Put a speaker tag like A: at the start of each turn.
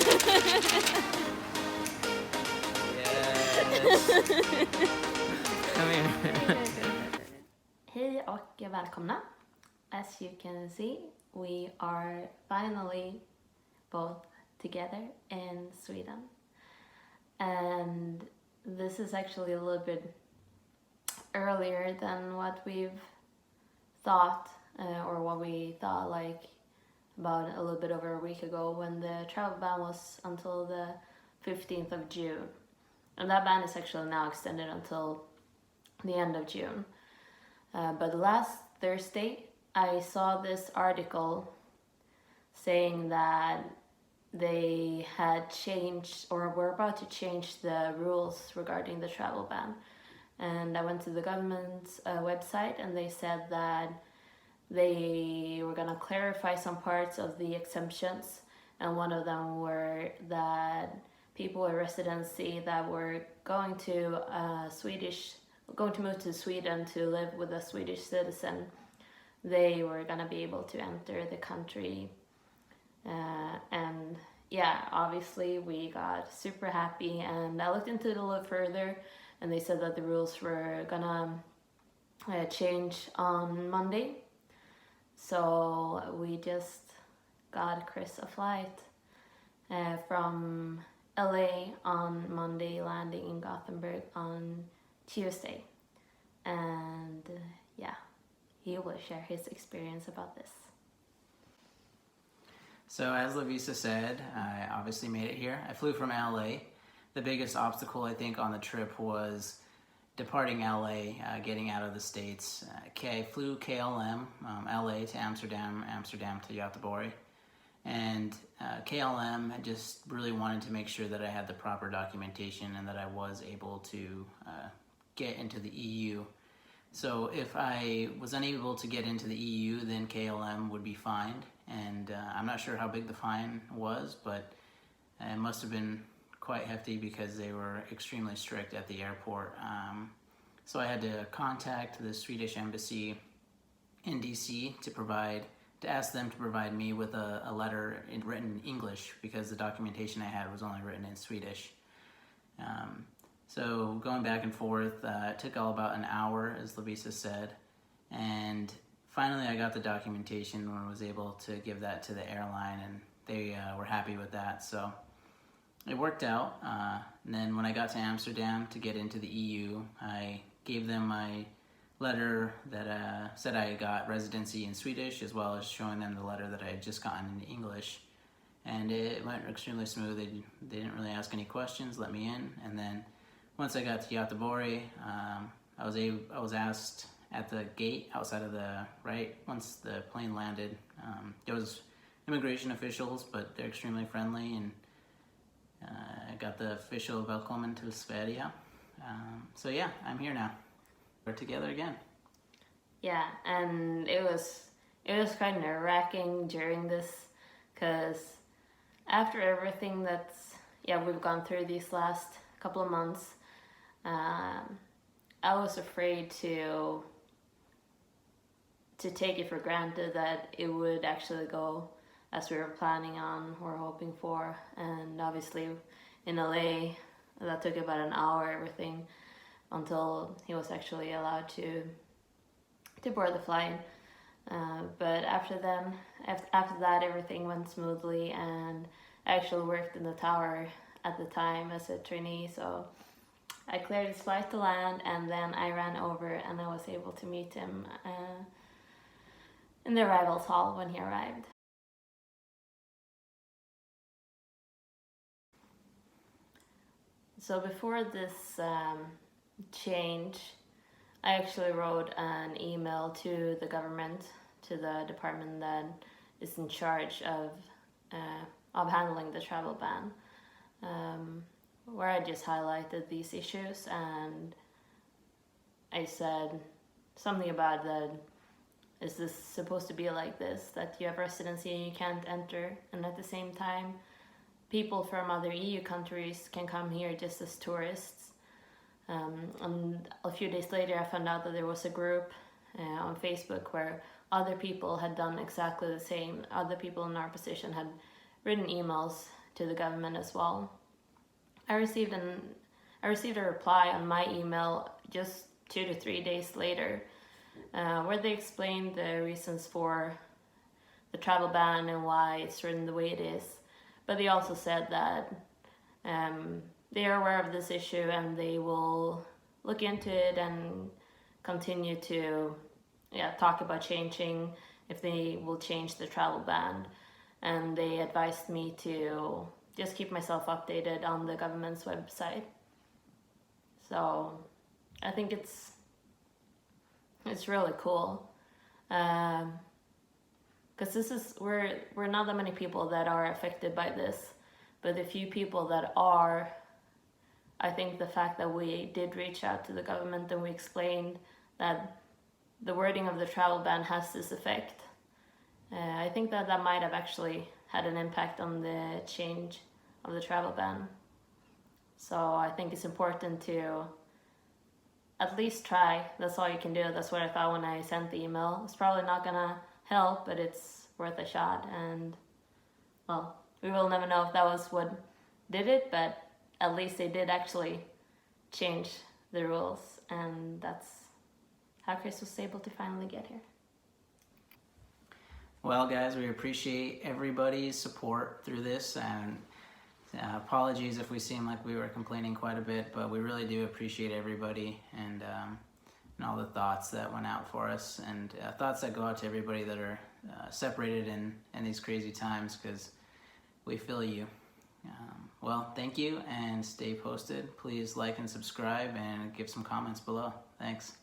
A: Yes. Come here.
B: Hej och välkomna. As you can see, we are finally both together in Sweden. And this is actually a little bit earlier than what we've thought, or what we thought like about a little bit over a week ago, when the travel ban was until the 15th of June. And that ban is actually now extended until the end of June. But last Thursday, I saw this article saying that they had changed, or were about to change, the rules regarding the travel ban. And I went to the government's website, and they said that they were going to clarify some parts of the exemptions, and one of them were that people with residency that were going to move to Sweden to live with a Swedish citizen, they were going to be able to enter the country. And yeah, obviously we got super happy, and I looked into it a little further, and they said that the rules were gonna change on Monday. So we just got Chris a flight from LA on Monday, landing in Gothenburg on Tuesday. And yeah, he will share his experience about this.
A: So as Lovisa said, I obviously made it here. I flew from LA. The biggest obstacle I think on the trip was departing LA, getting out of the States. I flew KLM, LA to Amsterdam, Amsterdam to Göteborg. And KLM just really wanted to make sure that I had the proper documentation and that I was able to get into the EU. So if I was unable to get into the EU, then KLM would be fined. And I'm not sure how big the fine was, but it must have been quite hefty because they were extremely strict at the airport. So I had to contact the Swedish embassy in DC to ask them to provide me with a letter written in English, because the documentation I had was only written in Swedish. So going back and forth, it took all about an hour, as Lovisa said, and finally I got the documentation and was able to give that to the airline, and they were happy with that. So it worked out. And then when I got to Amsterdam to get into the EU, I gave them my letter that said I got residency in Swedish, as well as showing them the letter that I had just gotten in English. And it went extremely smooth. They didn't really ask any questions, let me in. And then once I got to Göteborg, I was asked at the gate outside of once the plane landed. There was immigration officials, but they're extremely friendly, and I got the official Välkommen till Sverige. So yeah, I'm here now. We're together again.
B: Yeah, and it was kind of nerve-wracking during this, because after everything we've gone through these last couple of months, I was afraid to take it for granted that it would actually go as we were planning on or hoping for. And obviously in LA, that took about an hour, everything, until he was actually allowed to board the flight. But after that, everything went smoothly, and I actually worked in the tower at the time as a trainee, so I cleared his flight to land, and then I ran over and I was able to meet him in the arrivals hall when he arrived. So before this change, I actually wrote an email to the government, to the department that is in charge of handling the travel ban, where I just highlighted these issues, and I said something about that. Is this supposed to be like this, that you have residency and you can't enter, and at the same time people from other EU countries can come here just as tourists? And a few days later I found out that there was a group on Facebook where other people had done exactly the same. Other people in our position had written emails to the government as well. I received a reply on my email just 2 to 3 days later, where they explained the reasons for the travel ban and why it's written the way it is. But they also said that they are aware of this issue and they will look into it and continue to talk about changing, if they will change the travel ban. And they advised me to just keep myself updated on the government's website. So I think it's really cool, because we're not that many people that are affected by this, but the few people that are, I think the fact that we did reach out to the government and we explained that the wording of the travel ban has this effect, I think that might have actually had an impact on the change of the travel ban. So I think it's important to at least try. That's all you can do. That's what I thought when I sent the email. It's probably not gonna help, but it's worth a shot. And well, we will never know if that was what did it, but at least they did actually change the rules, and that's how Chris was able to finally get here.
A: Well, guys, we appreciate everybody's support through this, and apologies if we seem like we were complaining quite a bit, but we really do appreciate everybody and all the thoughts that went out for us, and thoughts that go out to everybody that are separated in these crazy times, because we feel you. Well, thank you, and stay posted. Please like and subscribe and give some comments below. Thanks.